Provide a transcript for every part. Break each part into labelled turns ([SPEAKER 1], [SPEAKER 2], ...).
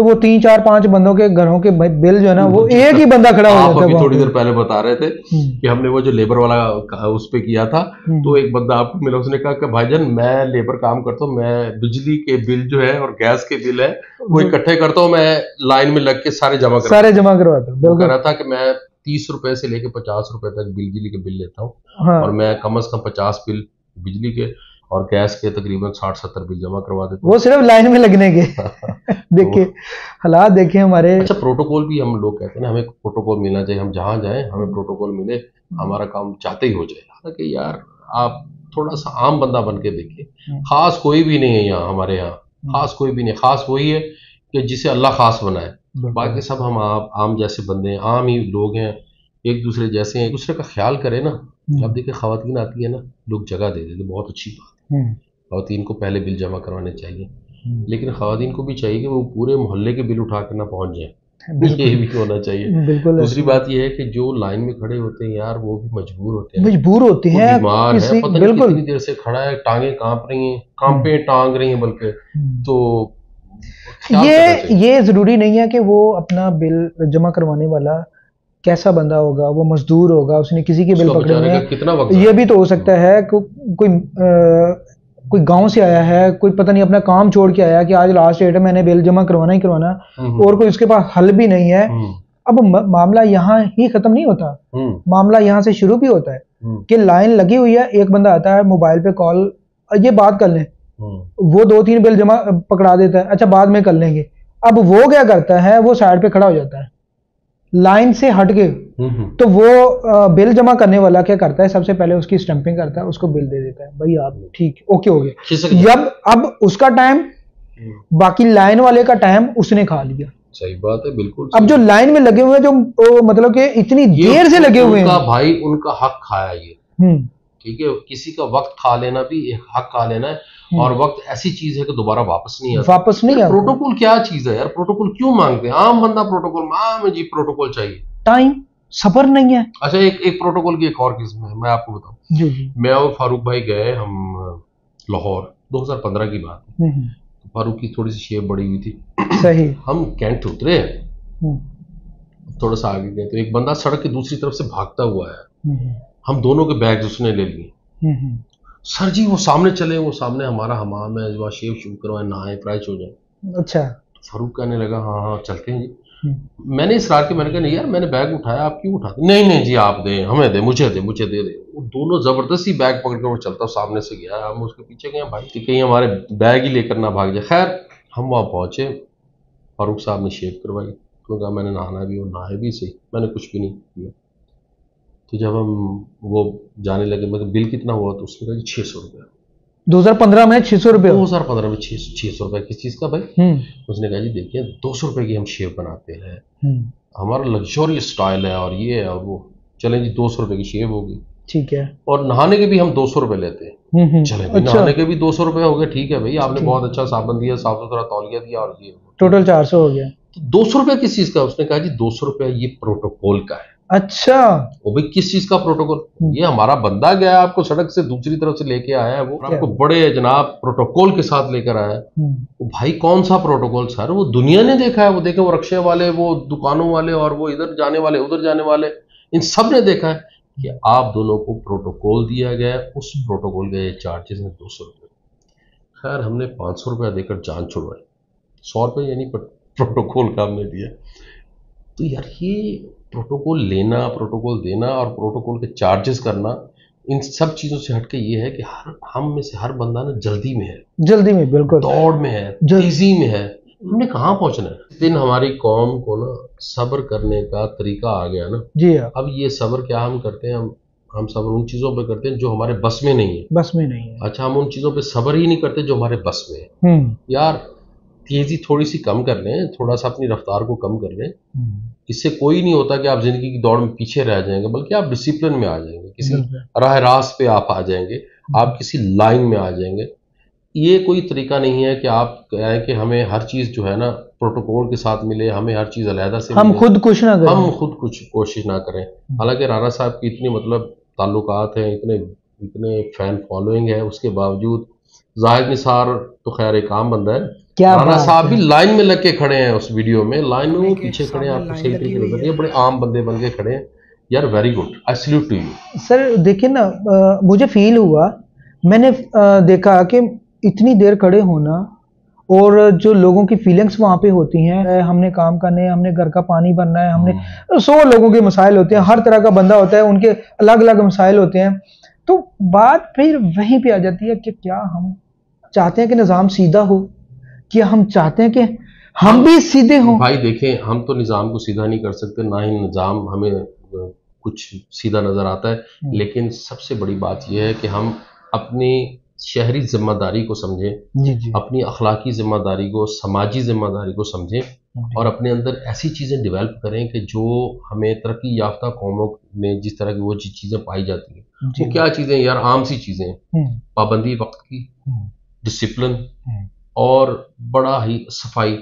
[SPEAKER 1] تو وہ 3-4-5 بندوں کے گھروں کے بل جو ہے نا وہ ایک ہی بندہ کھڑا ہو جاتا ہے.
[SPEAKER 2] آپ تھوڑی دیر پہلے بتا رہے تھے کہ ہم نے وہ جو لیبر والا اس پہ کیا تھا, تو ایک بندہ آپ کو ملا, اس نے کہا کہ بھائی جان میں لیبر کام کرتا ہوں, میں بجلی کے بل جو ہے اور گیس کے بل ہے وہ اکٹھے کرتا ہوں, میں لائن میں لگ کے سارے جمع کرواتا ہوں. کہہ رہا تھا کہ میں 30 روپے سے لے کے 50 روپے تک بجلی کے بل لیتا ہوں, اور میں کم از کم 50 بل بجلی کے اور گیس کے تقریباً 60-70 بل جمع کروا دیتا ہوں,
[SPEAKER 1] وہ صرف لائن میں لگنے کے. دیکھیں حالات دیکھیں ہمارے.
[SPEAKER 2] اچھا پروٹوکول بھی ہم لوگ کہتے ہیں نا, ہمیں پروٹوکول ملنا چاہیے, ہم جہاں جائیں ہمیں پروٹوکول ملے, ہمارا کام چاہتے ہی ہو جائے. حالانکہ یار آپ تھوڑا سا عام بندہ بن کے دیکھیں, خاص کوئی بھی نہیں ہے یہاں ہمارے یہاں, خاص کوئی بھی نہیں, خاص وہی ہے کہ جسے اللہ خاص بنائے, باقی سب ہم عام جیسے بندے ہیں, عام ہی لوگ ہیں, ایک دوسرے جیسے ہیں, ایک دوسرے کا خیال کرے نا. اب دیکھیں خواتین آتی ہے نا, لوگ جگہ دے دیتے, بہت اچھی بات ہے, خواتین کو پہلے بل جمع کروانے چاہیے, لیکن خواتین کو بھی چاہیے کہ وہ پورے محلے کے بل اٹھا کر نہ پہنچ جائیں, یہ بھی ہونا چاہیے. دوسری بات یہ ہے کہ جو لائن میں کھڑے ہوتے ہیں یار وہ بھی مجبور ہوتے ہیں, بیمار ہے, پتہ نہیں کتنی دیر سے کھڑا ہے, ٹانگیں کانپ رہی ہیں, کانپیں ٹانگ رہی ہیں بلکہ, تو
[SPEAKER 1] یہ ضروری نہیں ہے کہ وہ اپنا بل جمع کروانے والا کیسا بندہ ہوگا, وہ مزدور ہوگا, اس نے کسی کے بل پکڑے ہوئے ہیں. یہ بھی تو ہو سکتا ہے کوئی گاؤں سے آیا ہے, کوئی پتہ نہیں اپنا کام چھوڑ کے آیا کہ آج لاسٹ ڈیٹ ہے, میں نے بل جمع کروانا ہی کروانا, اور کوئی اس کے پاس حل بھی نہیں ہے. اب معاملہ یہاں ہی ختم نہیں ہوتا, معاملہ یہاں سے شروع بھی ہوتا ہے کہ لائن لگی ہوئی ہے, ایک بندہ آتا ہے موبائل پہ کال, یہ بات کر لیں, وہ 2-3 بل جمع پکڑا دیتا ہے, اچھا بعد میں کر لیں گے. اب وہ کیا کرتا ہے, وہ سائڈ پہ کھڑا ہو جاتا ہے لائن سے ہٹ کے, تو وہ بل جمع کرنے والا کیا کرتا ہے, سب سے پہلے اس کی اسٹمپنگ کرتا ہے, اس کو بل دے دیتا ہے, بھائی آپ ٹھیک اوکے ہو گیا. جب اب اس کا ٹائم, باقی لائن والے کا ٹائم اس نے کھا لیا.
[SPEAKER 2] صحیح بات ہے, بالکل.
[SPEAKER 1] اب جو لائن میں لگے ہوئے ہیں, جو مطلب کہ اتنی دیر سے لگے ہوئے ہیں,
[SPEAKER 2] بھائی ان کا حق کھایا یہ, ٹھیک ہے, کسی کا وقت کھا لینا بھی حق کھا لینا ہے, اور وقت ایسی چیز ہے کہ دوبارہ واپس نہیں آتا. پروٹوکول کیا چیز ہے یار, پروٹوکول کیوں مانگتے ہیں عام بندہ, پروٹوکول عام جی پروٹوکول چاہیے,
[SPEAKER 1] ٹائم صبر نہیں ہے.
[SPEAKER 2] اچھا ایک پروٹوکول کی ایک اور قسم ہے, میں آپ کو بتاؤں. میں اور فاروق بھائی گئے ہم لاہور, 2015 کی بات ہے. فاروق کی تھوڑی سی شیپ بڑی ہوئی تھی,
[SPEAKER 1] صحیح,
[SPEAKER 2] ہم کینٹ اترے, تھوڑا سا آگے گئے تو ایک بندہ سڑک کی دوسری طرف سے بھاگتا ہوا ہے, ہم دونوں کے بیگز اس نے لے لیے. سر جی وہ سامنے چلے, وہ سامنے ہمارا حمام ہے, وہاں شیو شو کروائے, نہائے, فریش ہو جائیں. اچھا, فاروق کہنے لگا ہاں چلتے ہیں جی. میں نے اصرار کیا, میں نے کہا نہیں یار میں نے بیگ اٹھایا, آپ کیوں اٹھاتے؟ نہیں جی آپ دیں, ہمیں دیں, مجھے دے. وہ دونوں زبردستی بیگ پکڑ کر وہ چلتا سامنے سے گیا, ہم اس کے پیچھے گئے بھائی کہ کہیں ہمارے بیگ ہی لے کر نہ بھاگ جائے. خیر ہم وہاں پہنچے, فاروق صاحب نے شیو کروائی, تو کہا میں نے نہانا بھی, اور نہائے بھی صحیح, میں نے کچھ بھی نہیں کیا. تو جب ہم وہ جانے لگے, مطلب بل کتنا ہوا, تو اس نے کہا 600 روپیہ.
[SPEAKER 1] 2015 میں 600 روپے.
[SPEAKER 2] 2015 میں 600 روپے کس چیز کا بھائی؟ اس نے کہا جی دیکھیے 200 روپے کی ہم شیو بناتے ہیں, ہمارا لگژوری سٹائل ہے, اور یہ ہے اور وہ, چلیں جی 200 روپے کی شیو ہوگی,
[SPEAKER 1] ٹھیک ہے. اور
[SPEAKER 2] نہانے کے بھی ہم 200 روپے لیتے ہیں, چلیں نہانے کے بھی 200 روپے ہو گئے, ٹھیک ہے بھائی, آپ نے بہت اچھا صابن دیا, صاف ستھرا تولیہ دیا, اور یہ
[SPEAKER 1] ٹوٹل 400 ہو گیا.
[SPEAKER 2] 200 روپے کس چیز کا؟ اس نے کہا جی 200 روپے یہ پروٹوکول کا ہے.
[SPEAKER 1] اچھا,
[SPEAKER 2] وہ بھی کس چیز کا پروٹوکول؟ یہ ہمارا بندہ گیا آپ کو سڑک سے دوسری طرف سے لے کے آیا ہے, وہ آپ کو بڑے جناب پروٹوکول کے ساتھ لے کر آیا ہے. بھائی کون سا پروٹوکول سر؟ وہ دنیا نے دیکھا ہے, وہ دیکھیں وہ رکشے والے, وہ دکانوں والے, اور وہ ادھر جانے والے ادھر جانے والے, ان سب نے دیکھا ہے کہ آپ دونوں کو پروٹوکول دیا گیا ہے, اس پروٹوکول کے چارجز ہیں 200 روپے. خیر ہم نے 500 روپے دے کر جان چھڑوائی, 100 روپے یعنی پروٹوکول کا ہم نے دیا. تو یار یہ پروٹوکول لینا, پروٹوکول دینا, اور پروٹوکول کے چارجز کرنا, ان سب چیزوں سے ہٹ کے یہ ہے کہ ہم میں سے ہر بندہ نا جلدی میں ہے,
[SPEAKER 1] جلدی میں, بالکل
[SPEAKER 2] دوڑ میں ہے, تیزی میں ہے. ہم نے کہاں پہنچنا ہے؟ اس دن ہماری قوم کو نا صبر کرنے کا طریقہ آ گیا نا.
[SPEAKER 1] جی,
[SPEAKER 2] اب یہ صبر کیا ہم کرتے ہیں, ہم صبر ان چیزوں پہ کرتے ہیں جو ہمارے بس میں نہیں ہے.
[SPEAKER 1] بس میں نہیں ہے.
[SPEAKER 2] اچھا, ہم ان چیزوں پہ صبر ہی نہیں کرتے جو ہمارے بس میں ہے. یار تیزی تھوڑی سی کم کر لیں, تھوڑا سا اپنی رفتار کو کم کر لیں. اس سے کوئی نہیں ہوتا کہ آپ زندگی کی دوڑ میں پیچھے رہ جائیں گے, بلکہ آپ ڈسپلن میں آ جائیں گے, کسی راہ راست پہ آپ آ جائیں گے, آپ کسی لائن میں آ جائیں گے. یہ کوئی طریقہ نہیں ہے کہ آپ کہیں کہ ہمیں ہر چیز جو ہے نا پروٹوکول کے ساتھ ملے, ہمیں ہر چیز علیحدہ سے
[SPEAKER 1] ہم خود کچھ نہ کریں,
[SPEAKER 2] ہم خود کچھ کوشش نہ کریں. حالانکہ رانا صاحب کی اتنی مطلب تعلقات ہیں, اتنے فین فالوئنگ ہے, اس کے باوجود زاہد نثار تو خیر ایک عام بندہ ہے,
[SPEAKER 1] کیا
[SPEAKER 2] رانا صاحب بھی لائن میں لگ کے کھڑے ہیں اس ویڈیو میں، لائن میں وہ پیچھے کھڑے ہیں، آپ کو صحیح طریقے سے نظر نہیں، بڑے عام بندے بن کے کھڑے ہیں یار. Very good, I salute to you.
[SPEAKER 1] Sir دیکھیں نا، مجھے فیل ہوا، میں نے دیکھا کہ اتنی دیر کھڑے ہونا اور جو لوگوں کی فیلنگس وہاں پہ ہوتی ہیں، ہم نے کام کرنے ہیں، ہم نے گھر کا پانی بھرنا ہے، ہم نے 100 لوگوں کے مسائل ہوتے ہیں، ہر طرح کا بندہ ہوتا ہے، ان کے الگ الگ مسائل ہوتے ہیں. تو بات پھر وہیں پہ آ جاتی ہے کہ کیا ہم چاہتے ہیں کہ نظام سیدھا ہو، کیا ہم چاہتے ہیں کہ ہم بھی سیدھے ہوں؟
[SPEAKER 2] بھائی دیکھیں، ہم تو نظام کو سیدھا نہیں کر سکتے، نہ ہی نظام ہمیں کچھ سیدھا نظر آتا ہے، لیکن سب سے بڑی بات یہ ہے کہ ہم اپنی شہری ذمہ داری کو سمجھیں، اپنی اخلاقی ذمہ داری کو، سماجی ذمہ داری کو سمجھیں، اور اپنے اندر ایسی چیزیں ڈیولپ کریں کہ جو ہمیں ترقی یافتہ قوموں میں جس طرح کی وہ چیزیں پائی جاتی ہیں. وہ کیا چیزیں یار؟ عام سی چیزیں ہیں، پابندی وقت کی، ڈسپلن، اور بڑا ہی صفائی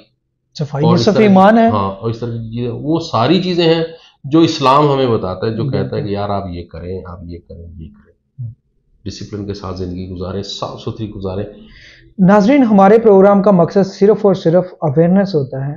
[SPEAKER 1] ایمان ہے.
[SPEAKER 2] ہاں، اور اس طرح کی چیزیں، وہ ساری چیزیں ہیں جو اسلام ہمیں بتاتا ہے، جو کہتا ہے کہ یار آپ یہ کریں، آپ یہ کریں، یہ کریں، ڈسپلن کے ساتھ زندگی گزاریں، صاف ستھری گزاریں.
[SPEAKER 1] ناظرین، ہمارے پروگرام کا مقصد صرف اور صرف اویئرنیس ہوتا ہے،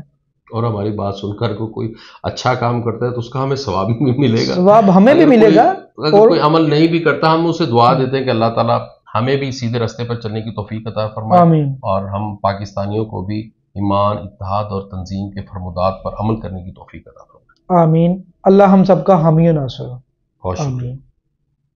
[SPEAKER 2] اور ہماری بات سن کر کوئی اچھا کام کرتا ہے تو اس کا ہمیں ثواب بھی ملے گا،
[SPEAKER 1] ثواب ہمیں بھی ملے گا.
[SPEAKER 2] اگر کوئی عمل نہیں بھی کرتا، ہم اسے دعا دیتے ہیں کہ اللہ تعالیٰ ہمیں بھی سیدھے راستے پر چلنے کی توفیق عطا فرمائے،
[SPEAKER 1] آمین.
[SPEAKER 2] اور ہم پاکستانیوں کو بھی ایمان، اتحاد اور تنظیم کے فرمودات پر عمل کرنے کی توفیق عطا فرمائے.
[SPEAKER 1] آمین. اللہ ہم سب کا حامی و ناصر ہو.
[SPEAKER 2] بہت شکریہ.
[SPEAKER 1] آمین.